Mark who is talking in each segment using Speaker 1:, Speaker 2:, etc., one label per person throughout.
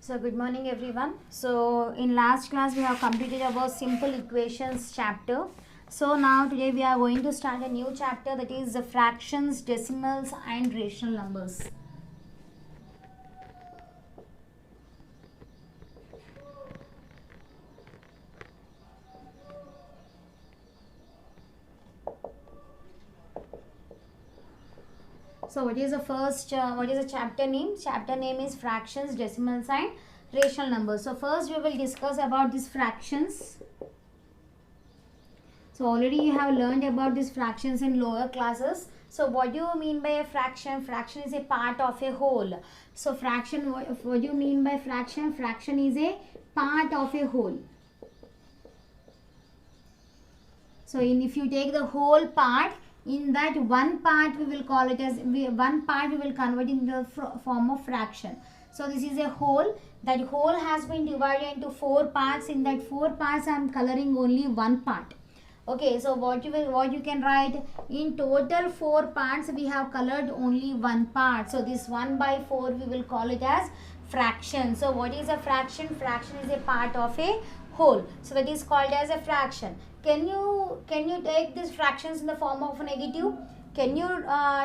Speaker 1: So good morning everyone. So in last class we have completed about simple equations chapter. So now today we are going to start a new chapter, that is the fractions, decimals and rational numbers. So what is the chapter name? Chapter name is fractions, decimals and rational numbers. So first we will discuss about these fractions. So already you have learned about these fractions in lower classes. So what do you mean by a fraction? Fraction is a part of a whole. So fraction, what do you mean by fraction? Fraction is a part of a whole. So if you take the whole part, in that one part we will call it as, one part we will convert in the form of fraction. So this is a whole. That whole has been divided into 4 parts. In that 4 parts I am coloring only one part. Okay, so what you can write, in total 4 parts we have colored only one part. So this 1/4 we will call it as fraction. So what is a fraction? Fraction is a part of a whole. So that is called as a fraction. Can you take these fractions in the form of negative? Can you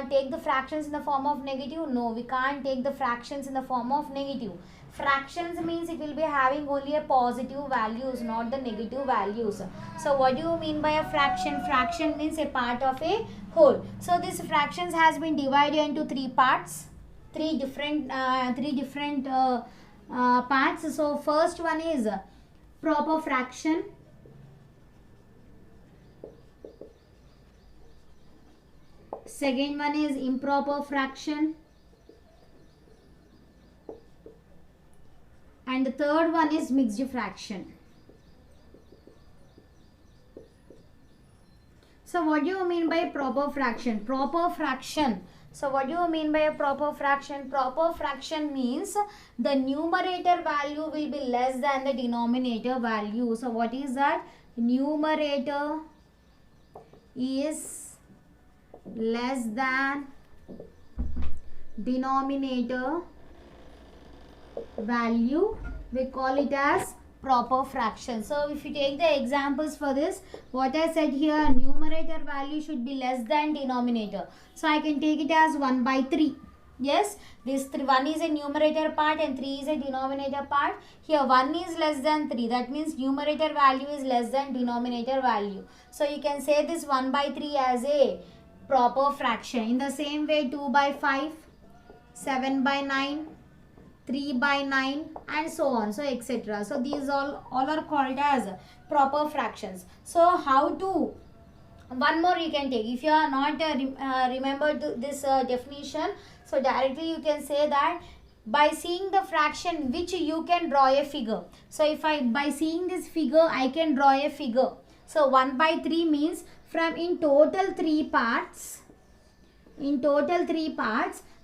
Speaker 1: take the fractions in the form of negative? No, we can't take the fractions in the form of negative. Fractions means it will be having only a positive values, not the negative values. So what do you mean by a fraction? Fraction means a part of a whole. So this fractions has been divided into 3 parts, three different parts. So first one is proper fraction. Second one is improper fraction. And the third one is mixed fraction. So what do you mean by proper fraction? Proper fraction. So what do you mean by a proper fraction? Proper fraction means the numerator value will be less than the denominator value. So what is that? Numerator is less than denominator value, we call it as proper fraction. So if you take the examples for this, what I said here, numerator value should be less than denominator. So I can take it as 1/3. Yes, this 1 is a numerator part and 3 is a denominator part. Here 1 is less than 3. That means numerator value is less than denominator value. So you can say this 1/3 as a proper fraction. In the same way, 2/5, 7/9, 3/9 and so on, so etc. So these all are called as proper fractions. So how to, one more you can take, if you are not remember this definition, so directly you can say that by seeing the fraction which you can draw a figure. So if by seeing this figure I can draw a figure. So 1/3 means from in total 3 parts,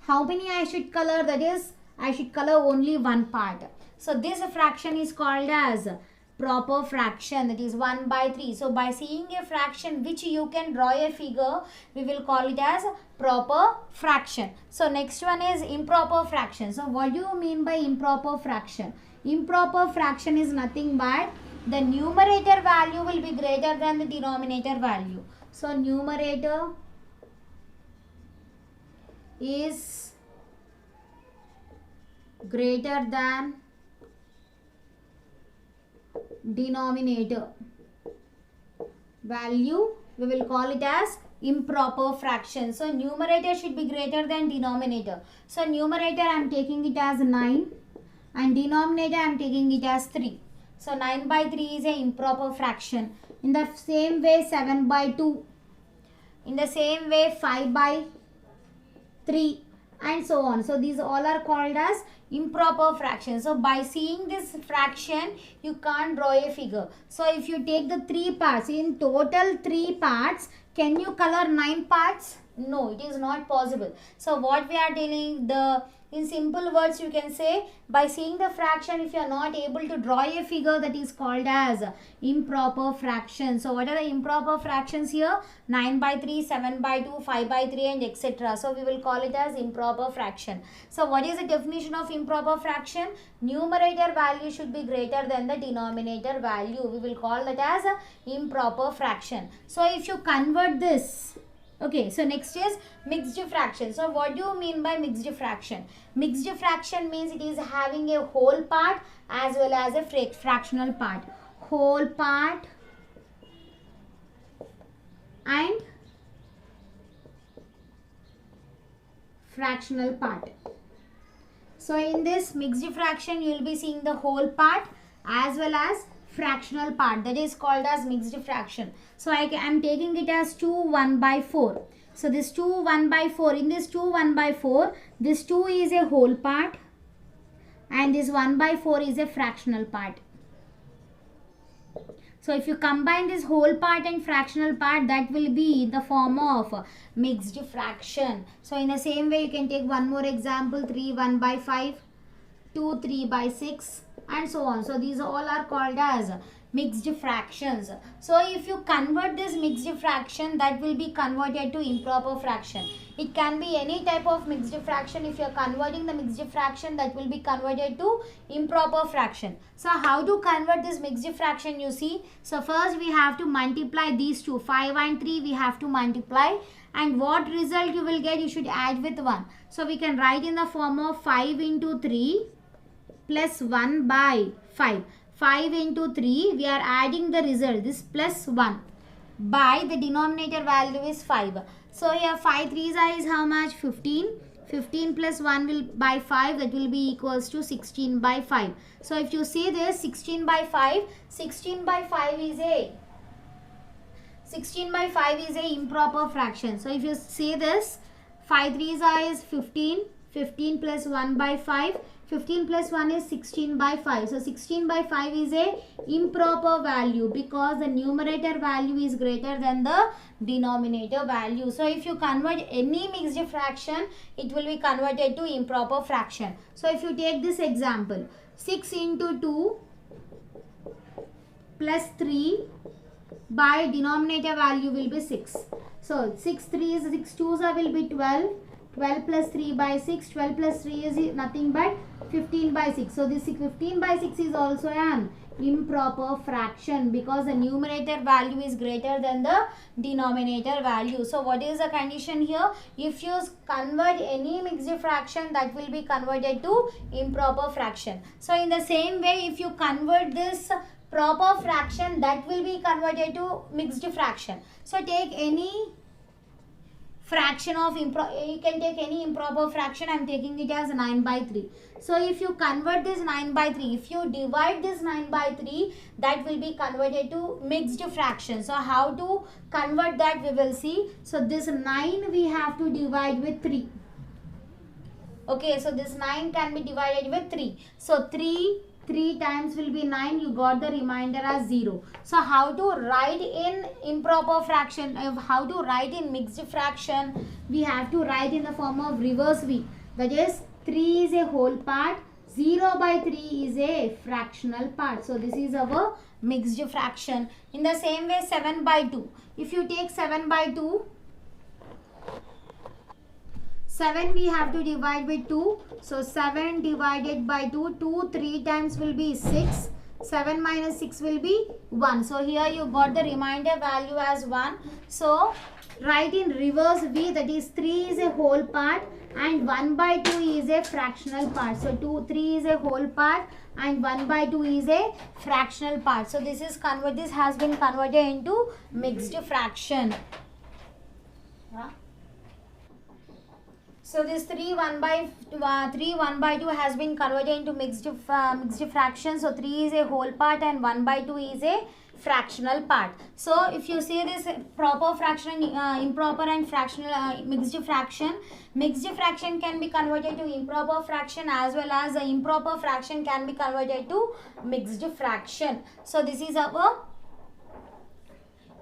Speaker 1: how many I should color? That is, I should color only one part. So this fraction is called as proper fraction, that is 1/3. So by seeing a fraction which you can draw a figure, we will call it as proper fraction. So next one is improper fraction. So what do you mean by improper fraction? Improper fraction is nothing but the numerator value will be greater than the denominator value. So numerator is greater than denominator value, we will call it as improper fraction. So numerator should be greater than denominator. So numerator I am taking it as 9 and denominator I am taking it as 3. So 9/3 is a improper fraction. In the same way 7/2. In the same way 5/3 and so on. So these all are called as improper fractions. So by seeing this fraction you can't draw a figure. So if you take the 3 parts, in total 3 parts, can you color 9 parts? No, it is not possible. So what we are telling, in simple words you can say, by seeing the fraction, if you are not able to draw a figure, that is called as improper fraction. So what are the improper fractions here? 9 by 3, 7 by 2, 5 by 3 and etc. So we will call it as improper fraction. So what is the definition of improper fraction? Numerator value should be greater than the denominator value. We will call that as improper fraction. So if you convert this, okay, so next is mixed fraction. So what do you mean by mixed fraction? Mixed fraction means it is having a whole part as well as a fractional part. Whole part and fractional part. So in this mixed fraction, you will be seeing the whole part as well as fractional part, that is called as mixed fraction. So I am taking it as 2 1 by 4. So this 2 1 by 4, in this 2 1 by 4, this 2 is a whole part and this 1 by 4 is a fractional part. So if you combine this whole part and fractional part, that will be in the form of mixed fraction. So in the same way, you can take one more example, 3 1 by 5, 2 3 by 6 and so on. So these all are called as mixed fractions. So if you convert this mixed fraction, that will be converted to improper fraction. It can be any type of mixed fraction. If you are converting the mixed fraction, that will be converted to improper fraction. So how to convert this mixed fraction, you see? So first we have to multiply these two, 5 and 3 we have to multiply, and what result you will get, you should add with 1. So we can write in the form of 5 into 3 plus 1 by 5. 5 into 3, we are adding the result, this plus 1 by the denominator value is 5. So here 5 3s is how much? 15. 15 plus 1 will by 5, that will be equals to 16 by 5. So if you see this 16 by 5, 16 by 5 is a 16 by 5 is a improper fraction. So if you see this, 5 3s is 15. 15 plus 1 by 5. 15 plus 1 is 16 by 5. So 16 by 5 is a improper value because the numerator value is greater than the denominator value. So if you convert any mixed fraction, it will be converted to improper fraction. So if you take this example, 6 into 2 plus 3 by denominator value will be 6. So 6 3s, 6 2s will be 12. 12 plus 3 by 6. 12 plus 3 is nothing but 15 by 6. So this 15 by 6 is also an improper fraction because the numerator value is greater than the denominator value. So what is the condition here? If you convert any mixed fraction, that will be converted to improper fraction. So in the same way, if you convert this proper fraction, that will be converted to mixed fraction. So take any fraction of you can take any improper fraction. I am taking it as 9 by 3. So if you convert this 9 by 3, if you divide this 9 by 3, that will be converted to mixed fraction. So how to convert that, we will see. So this 9 we have to divide with 3. Okay, so this 9 can be divided with 3. So 3 times will be 9, you got the remainder as 0. So how to write in improper fraction, how to write in mixed fraction, we have to write in the form of reverse V. That is 3 is a whole part, 0 by 3 is a fractional part. So this is our mixed fraction. In the same way, 7 by 2. If you take 7 by 2, 7 we have to divide with 2. So 7 divided by 2, 2 3 times will be 6. 7 minus 6 will be 1. So here you got the remainder value as 1. So write in reverse V, that is 3 is a whole part and 1 by 2 is a fractional part. So 3 is a whole part and 1 by 2 is a fractional part. So this has been converted into mixed fraction. So this 3 1 by 2 has been converted into mixed fraction. So 3 is a whole part and 1 by 2 is a fractional part. So if you see this proper fraction, improper and fractional mixed fraction can be converted to improper fraction as well as the improper fraction can be converted to mixed fraction. So this is our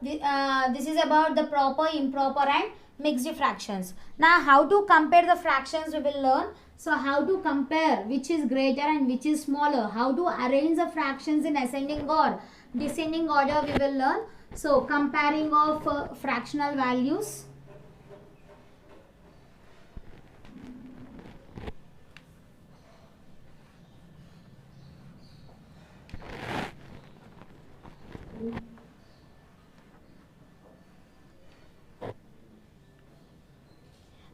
Speaker 1: this is about the proper, improper and mixed fractions. Now how to compare the fractions we will learn. So how to compare which is greater and which is smaller. How to arrange the fractions in ascending or descending order we will learn. So comparing of fractional values.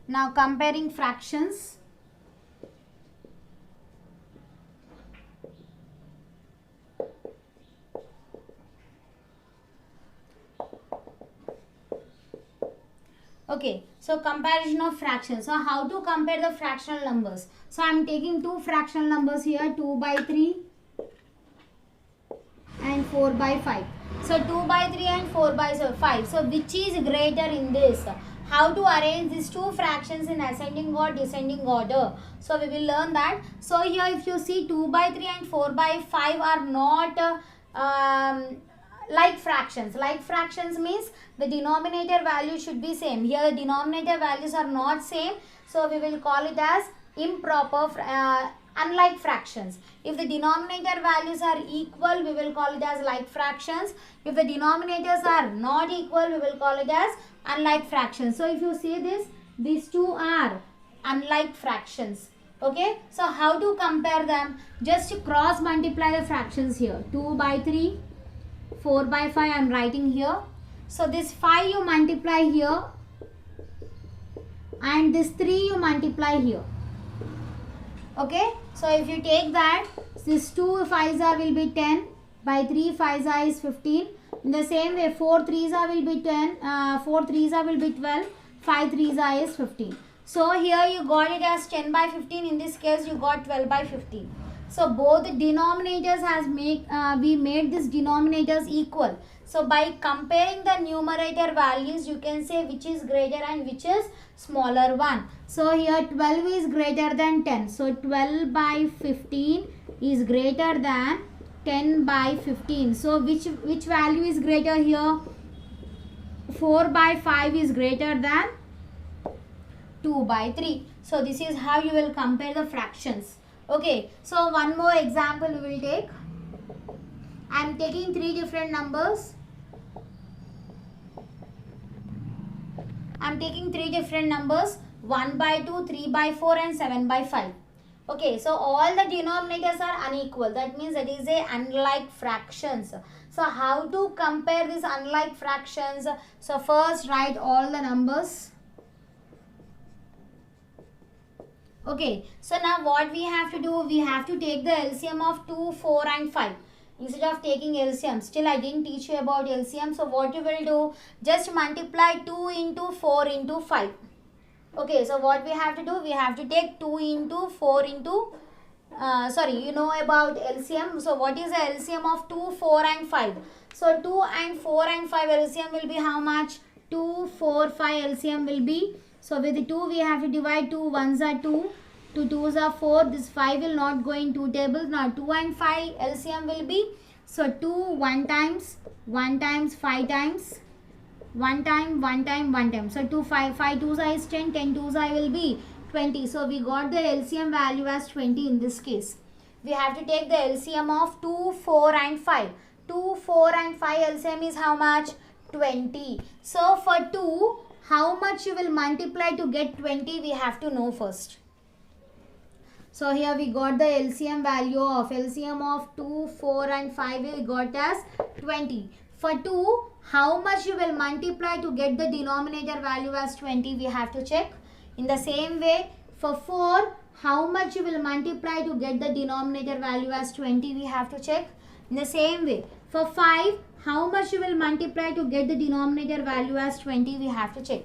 Speaker 1: Now comparing fractions. Okay, so comparison of fractions. So how to compare the fractional numbers? So I am taking two fractional numbers here, 2 by 3 and 4 by 5. So 2 by 3 and 4 by 5. So which is greater in this? How to arrange these two fractions in ascending or descending order. So we will learn that. So here if you see 2 by 3 and 4 by 5 are not like fractions. Like fractions means the denominator value should be same. Here the denominator values are not same. So we will call it as improper unlike fractions. If the denominator values are equal, we will call it as like fractions. If the denominators are not equal, we will call it as unlike fractions. So if you see this, these two are unlike fractions. Okay, so how to compare them? Just cross multiply the fractions here. 2 by 3, 4 by 5 I am writing here. So this 5 you multiply here and this 3 you multiply here. Okay, so if you take that, this 2 5s will be 10, by 3 5s is 15. In the same way 4 3s will be 10, 4 3s will be 12, 5 3s is 15. So here you got it as 10 by 15. In this case you got 12 by 15. So both the denominators has we made these denominators equal. So by comparing the numerator values, you can say which is greater and which is smaller one. So here 12 is greater than 10. So 12 by 15 is greater than 10 by 15. So which value is greater here? 4 by 5 is greater than 2 by 3. So this is how you will compare the fractions. Okay, so one more example we will take. I am taking three different numbers. I am taking three different numbers, 1 by 2, 3 by 4 and 7 by 5. Okay, so all the denominators are unequal. That means that is a unlike fractions. So how to compare these unlike fractions? So first write all the numbers. Okay, so now what we have to do? We have to take the LCM of 2, 4 and 5. Instead of taking LCM, still I didn't teach you about LCM. So what you will do? Just multiply 2 into 4 into 5. Okay, so what we have to do? We have to take 2 into 4 into, you know about LCM. So what is the LCM of 2, 4 and 5? So 2 and 4 and 5 LCM will be how much? 2, 4, 5 LCM will be. So with the 2 we have to divide 2 1s are 2. 2 2s are 4. This 5 will not go in two tables. Now 2 and 5 LCM will be. So 2 1 times 5 times 1 time 1 time 1 time. So 2 5 2s is 10. 10 2s will be 20. So we got the LCM value as 20 in this case. We have to take the LCM of 2, 4 and 5. 2, 4 and 5 LCM is how much? 20. So for 2, how much you will multiply to get 20? We have to know first. So here we got the LCM value of 2, 4 and 5 we got as 20. For 2, how much you will multiply to get the denominator value as 20? We have to check. In the same way, for 4, how much you will multiply to get the denominator value as 20? We have to check. In the same way, for 5, how much you will multiply to get the denominator value as 20? We have to check.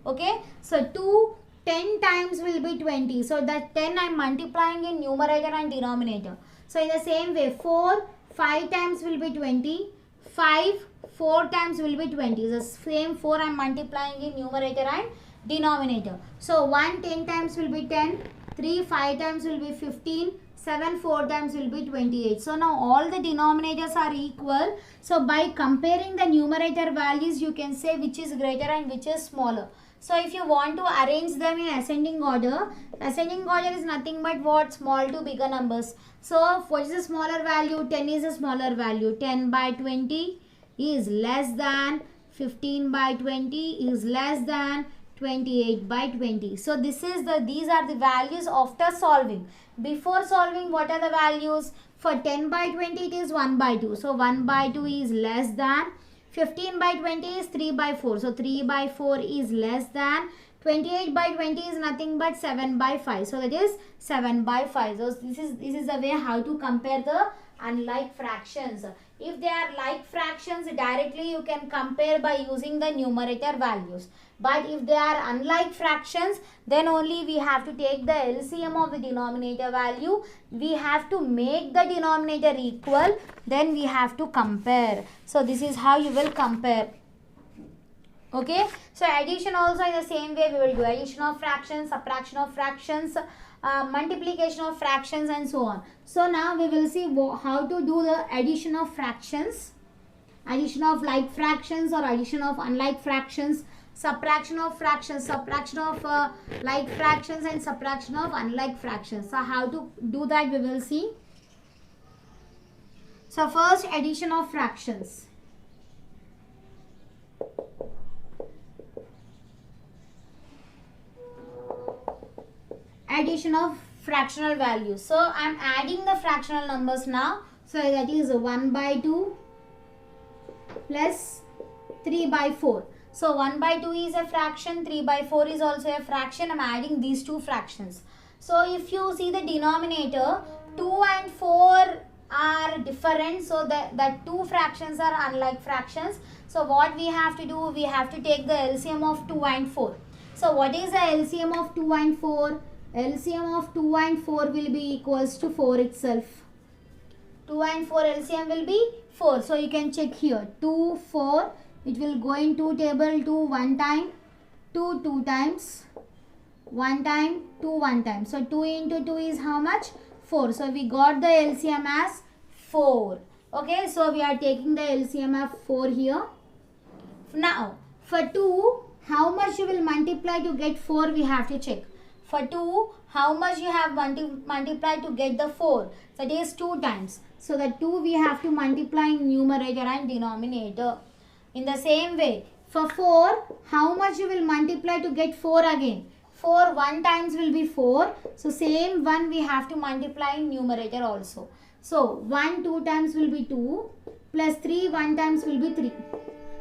Speaker 1: Okay, so 2 10 times will be 20. So that 10 I am multiplying in numerator and denominator. So in the same way, 4 5 times will be 20. 5 4 times will be 20. The same 4 I am multiplying in numerator and denominator. So 1 10 times will be 10. 3 5 times will be 15. 7 4 times will be 28. So now all the denominators are equal. So by comparing the numerator values, you can say which is greater and which is smaller. So if you want to arrange them in ascending order is nothing but what? Small to bigger numbers. So what is the smaller value? 10 is a smaller value. 10 by 20 is less than 15 by 20 is less than 28 by 20. So these are the values after solving. Before solving, what are the values? For 10 by 20 it is 1 by 2. So 1 by 2 is less than 15 by 20 is 3 by 4. So 3 by 4 is less than 28 by 20 is nothing but 7 by 5. So that is 7 by 5. So this is the way how to compare the unlike fractions. If they are like fractions, directly you can compare by using the numerator values. But if they are unlike fractions, then only we have to take the LCM of the denominator value. We have to make the denominator equal. Then we have to compare. So this is how you will compare. Okay. So addition also in the same way we will do. Addition of fractions, subtraction of fractions, multiplication of fractions and so on. So now we will see how to do the addition of fractions. Addition of like fractions or addition of unlike fractions. Subtraction of fractions, subtraction of like fractions and subtraction of unlike fractions. So how to do that we will see. So first, addition of fractions. Addition of fractional values. So I am adding the fractional numbers now. So that is 1 by 2 plus 3 by 4. So 1 by 2 is a fraction, 3 by 4 is also a fraction. I am adding these two fractions. So if you see the denominator, 2 and 4 are different. So the two fractions are unlike fractions. So what we have to do, we have to take the LCM of 2 and 4. So what is the LCM of 2 and 4? LCM of 2 and 4 will be equals to 4 itself. 2 and 4 LCM will be 4. So you can check here. 2, 4. It will go into table 2 one time, 2 two times, 1 time, 2 1 time. So 2 into 2 is how much? 4. So we got the LCM as 4. Okay, so we are taking the LCM of 4 here. Now for 2, how much you will multiply to get 4 we have to check. For 2, how much you have multiplied to get the 4? That is 2 times. So the 2 we have to multiply in numerator and denominator. In the same way, for 4, how much you will multiply to get 4 again? 4 1 times will be 4. So same 1 we have to multiply in numerator also. So 1 2 times will be 2 plus 3 1 times will be 3.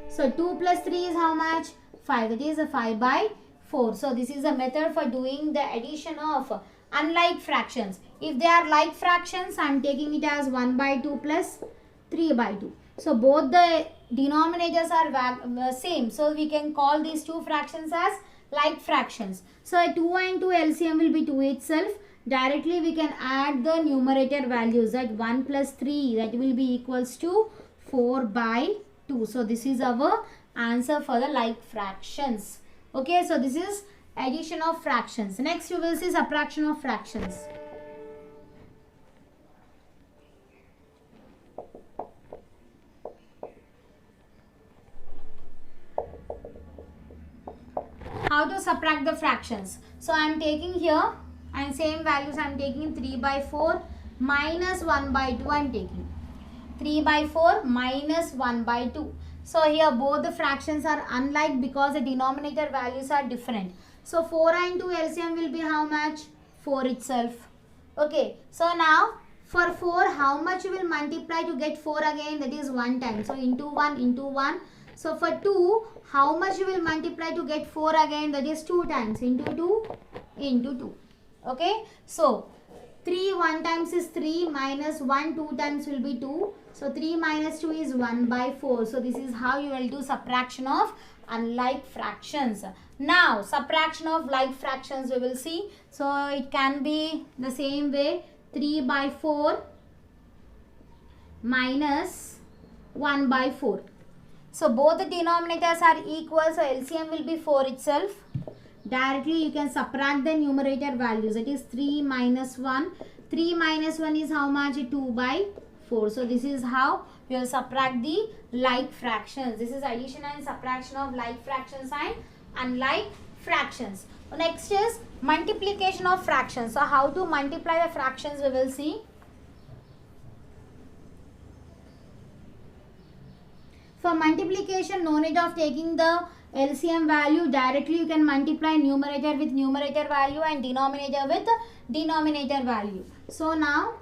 Speaker 1: So 2 plus 3 is how much? 5. That is a 5 by 4. So this is a method for doing the addition of unlike fractions. If they are like fractions, I am taking it as 1 by 2 plus 3 by 2. So both the denominators are same. So we can call these two fractions as like fractions. So 2 and 2 LCM will be 2 itself. Directly we can add the numerator values, that 1 plus 3, that will be equals to 4 by 2. So this is our answer for the like fractions. Okay, so this is addition of fractions. Next you will see subtraction of fractions. How to subtract the fractions? So I am taking here and same values I am taking 3 by 4 minus 1 by 2 I am taking. 3 by 4 minus 1 by 2. So here both the fractions are unlike because the denominator values are different. So 4 and 2 LCM will be how much? 4 itself. Okay. So now for 4 how much you will multiply to get 4 again? That is 1 time. So into 1 into 1. So for 2 how much you will multiply to get 4 again? That is 2 times into 2 into 2. Okay. So 3 1 times is 3 minus 1 2 times will be 2. So 3 minus 2 is 1 by 4. So this is how you will do subtraction of unlike fractions. Now subtraction of like fractions we will see. So it can be the same way, 3 by 4 minus 1 by 4. So both the denominators are equal. So LCM will be 4 itself. Directly you can subtract the numerator values. It is 3 minus 1. 3 minus 1 is how much? 2 by 4. So this is how we will subtract the like fractions. This is addition and subtraction of like fractions and unlike fractions. Next is multiplication of fractions. So how to multiply the fractions we will see. For multiplication, no need of taking the LCM value. Directly you can multiply numerator with numerator value and denominator with denominator value. So now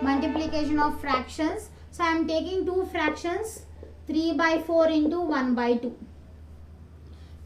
Speaker 1: multiplication of fractions. So I am taking two fractions, 3/4 into 1/2.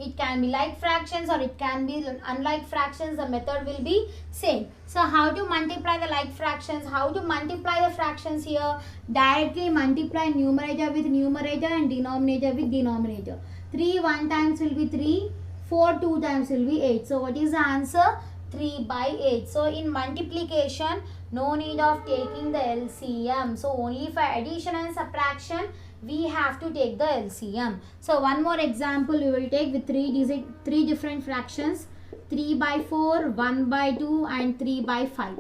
Speaker 1: It can be like fractions or it can be unlike fractions. The method will be same. So how to multiply the like fractions? How to multiply the fractions here? Directly multiply numerator with numerator and denominator with denominator. 3 1 times will be 3. 4 2 times will be 8. So what is the answer? 3/8. So in multiplication, no need of taking the LCM. So only for addition and subtraction, we have to take the LCM. So one more example we will take with three different fractions, 3/4, 1/2 and 3/5.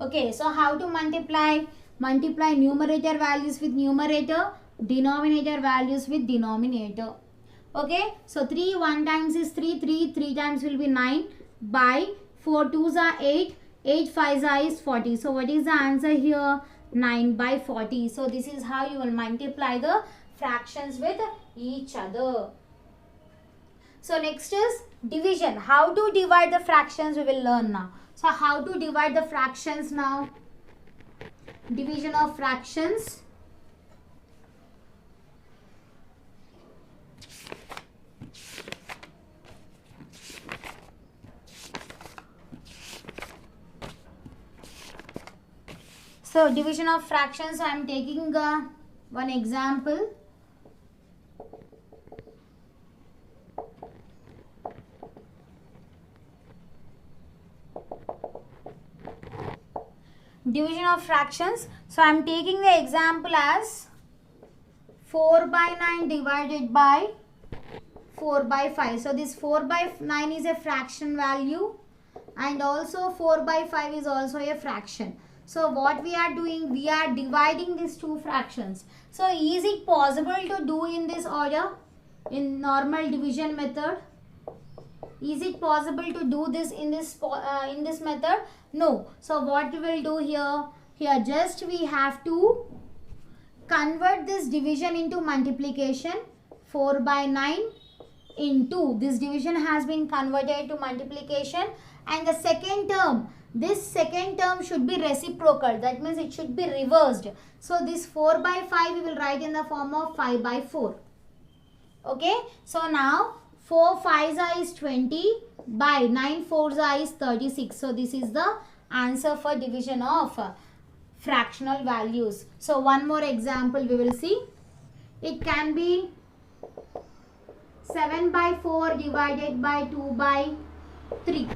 Speaker 1: Okay, so how to multiply? Multiply numerator values with numerator, denominator values with denominator. Okay, so 3 1 times is 3, 3 times will be 9 by 4 2s are 8, 8 5s are is 40. So what is the answer here? 9/40. So this is how you will multiply the fractions with each other. So next is division. How to divide the fractions we will learn now. So how to divide the fractions now? Division of fractions. So division of fractions, I am taking one example. Division of fractions. So I am taking the example as 4/9 divided by 4/5. So this 4/9 is a fraction value and also 4/5 is also a fraction. So what we are doing, we are dividing these two fractions. So is it possible to do in this order, in normal division method? Is it possible to do this in this method? No. So what we will do here? Here just we have to convert this division into multiplication. 4/9 into this division has been converted to multiplication, and the second term, this second term should be reciprocal. That means it should be reversed. So this 4/5 we will write in the form of 5/4. Okay. So now 4 5s is 20 by 9 4s is 36. So this is the answer for division of fractional values. So one more example we will see. It can be 7/4 divided by 2/3.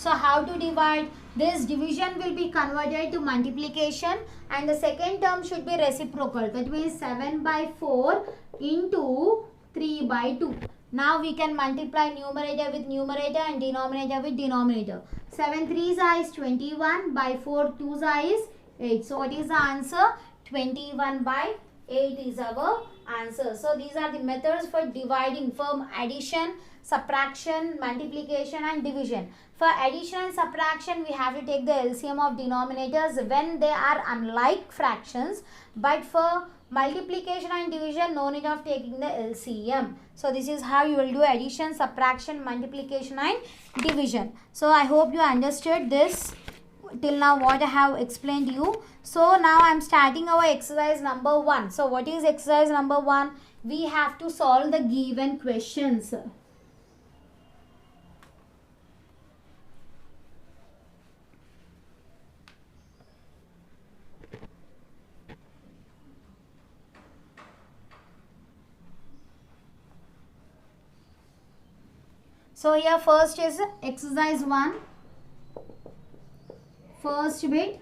Speaker 1: So how to divide? This division will be converted to multiplication and the second term should be reciprocal. That means 7/4 into 3/2. Now we can multiply numerator with numerator and denominator with denominator. 7 3s is 21 by 4 2s is 8. So what is the answer? 21/8 is our answer. So these are the methods for dividing, from addition, subtraction, multiplication and division. For addition and subtraction, we have to take the LCM of denominators when they are unlike fractions. But for multiplication and division, no need of taking the LCM. So this is how you will do addition, subtraction, multiplication and division. So I hope you understood this till now what I have explained you. So now I am starting our exercise number 1. So what is exercise number 1? We have to solve the given questions. So here first is exercise 1. First bit,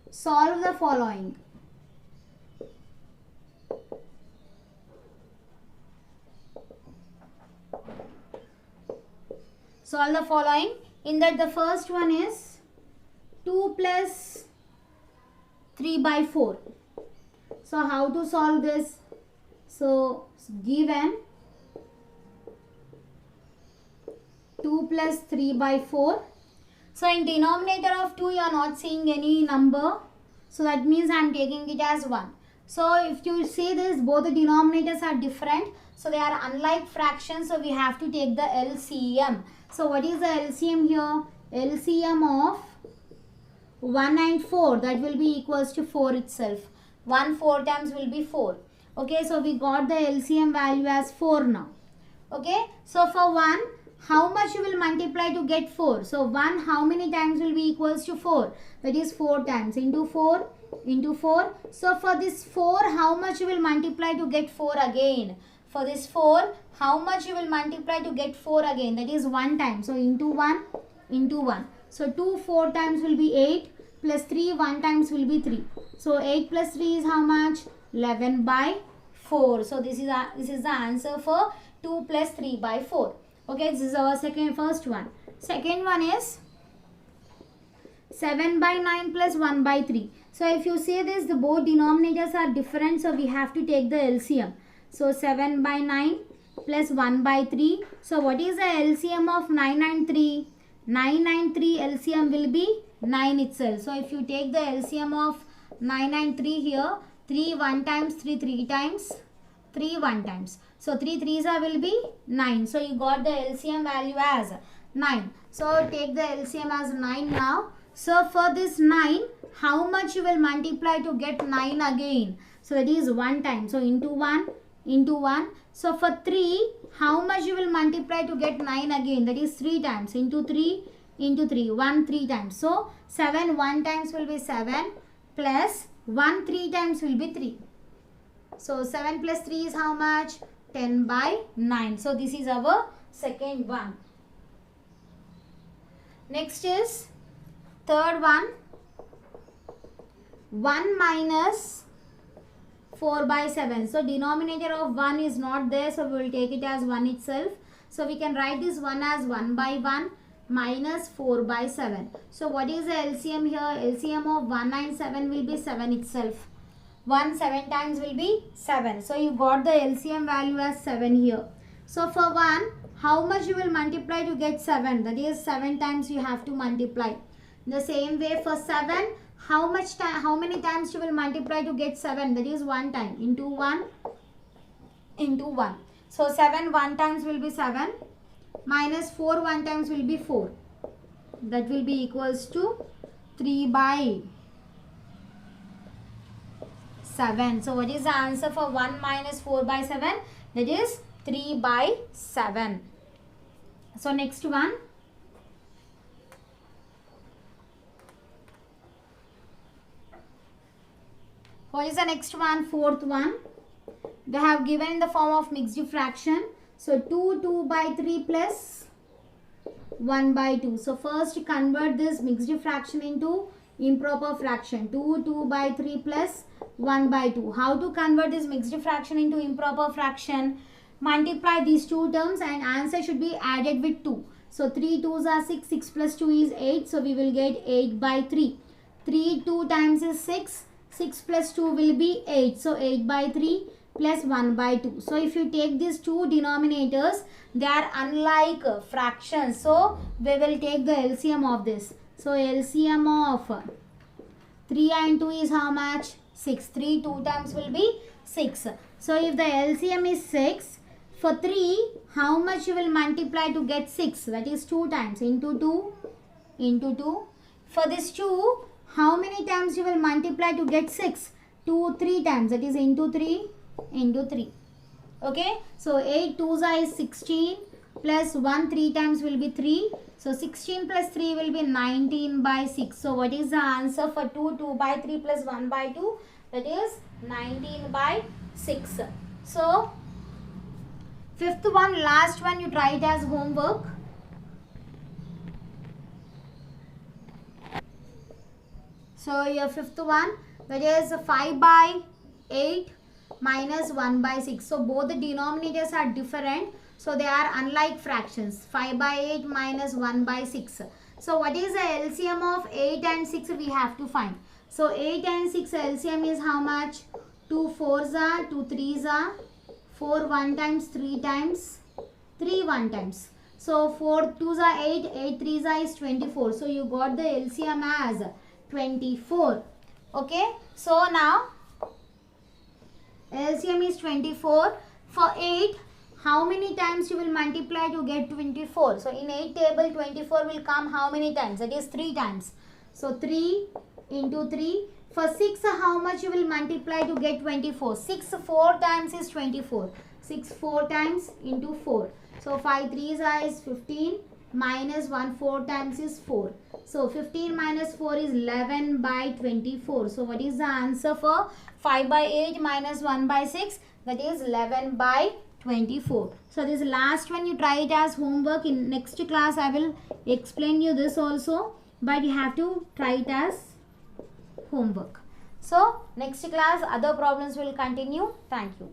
Speaker 1: solve the following. Solve the following. In that the first one is 2 plus 3 by 4. So how to solve this? So given 2 plus 3 by 4. So in denominator of 2 you are not seeing any number. So that means I am taking it as 1. So if you see this, both the denominators are different. So they are unlike fractions. So we have to take the LCM. So what is the LCM here? LCM of 1 and 4, that will be equals to 4 itself. 1 4 times will be 4. Okay, so we got the LCM value as 4 now. Okay, so for 1, how much you will multiply to get 4? So 1 how many times will be equals to 4? That is 4 times into 4 into 4. So for this 4, how much you will multiply to get 4 again? For this 4, how much you will multiply to get 4 again? That is 1 time. So into 1 into 1. So 2 4 times will be 8 plus 3 1 times will be 3. So 8 plus 3 is how much? 11 by 4. So this is the answer for 2 plus 3 by 4. Okay, this is our first one. Second one is 7 by 9 plus 1 by 3. So if you see this, the both denominators are different. So we have to take the LCM. So 7 by 9 plus 1 by 3. So what is the LCM of 9 and 3? 9 and 3 LCM will be 9 itself. So if you take the LCM of 9 and 3 here, 3 1 times, 3 3 times, 3 1 times. So 3 3s will be 9. So you got the LCM value as 9. So take the LCM as 9 now. So for this 9, how much you will multiply to get 9 again? So that is 1 time. So into 1 into 1. So for 3, how much you will multiply to get 9 again? That is 3 times into 3 into 3. 1 3 times. So 7 1 times will be 7 plus 1 3 times will be 3. So 7 plus 3 is how much? 10 by 9. So this is our second one. Next is third one. 1 minus 4 by 7. So denominator of 1 is not there. So we will take it as 1 itself. So we can write this 1 as 1 by 1 minus 4 by 7. So what is the LCM here? LCM of 1 and 7 will be 7 itself. 1 7 times will be 7. So you got the LCM value as 7 here. So for 1, how much you will multiply to get 7? That is 7 times you have to multiply. The same way for 7, how many times you will multiply to get 7? That is 1 time into 1 into 1. So 7 1 times will be 7 minus 4 1 times will be 4. That will be equals to 3 by 7. So what is the answer for 1 minus 4 by 7? That is 3 by 7. So next one. What is the next one? Fourth one. They have given in the form of mixed fraction. So 2 by 3 plus 1 by 2. So first convert this mixed fraction into improper fraction. 2 by 3 plus 1 by 2. How to convert this mixed fraction into improper fraction? Multiply these two terms and answer should be added with 2. So 3 2s are 6. 6 plus 2 is 8. So we will get 8 by 3. 3 2 times is 6. 6 plus 2 will be 8. So 8 by 3 plus 1 by 2. So if you take these two denominators, they are unlike fractions. So we will take the LCM of this. So LCM of 3 and 2 is how much? 6. 3 2 times will be 6. So if the LCM is 6, for 3, how much you will multiply to get 6? That is 2 times into 2 into 2. For this 2, how many times you will multiply to get 6? 2 3 times. That is into 3 into 3. Okay. So 8 2s is 16 plus 1 3 times will be 3. So 16 plus 3 will be 19 by 6. So what is the answer for 2 by 3 plus 1 by 2? That is 19 by 6. So fifth one, last one, you try it as homework. So your fifth one, that is 5 by 8 minus 1 by 6. So both the denominators are different. So they are unlike fractions. 5 by 8 minus 1 by 6. So what is the LCM of 8 and 6 we have to find. So 8 and 6 LCM is how much? 2 4s are, 2 3s are, 4 1 times, 3 times, 3 1 times. So 4 2s are 8, 8 3s are is 24. So you got the LCM as 24. Okay. So now LCM is 24. For 8, how many times you will multiply to get 24? So in 8 table 24 will come how many times? That is 3 times. So 3 into 3. For 6, how much you will multiply to get 24? 6 4 times is 24. 6 4 times into 4. So 5 3s is 15 minus 1 4 times is 4. So 15 minus 4 is 11 by 24. So what is the answer for 5 by 8 minus 1 by 6? That is 11 by 24. So this last one you try it as homework. In next class I will explain you this also, but you have to try it as homework. So next class other problems will continue. Thank you.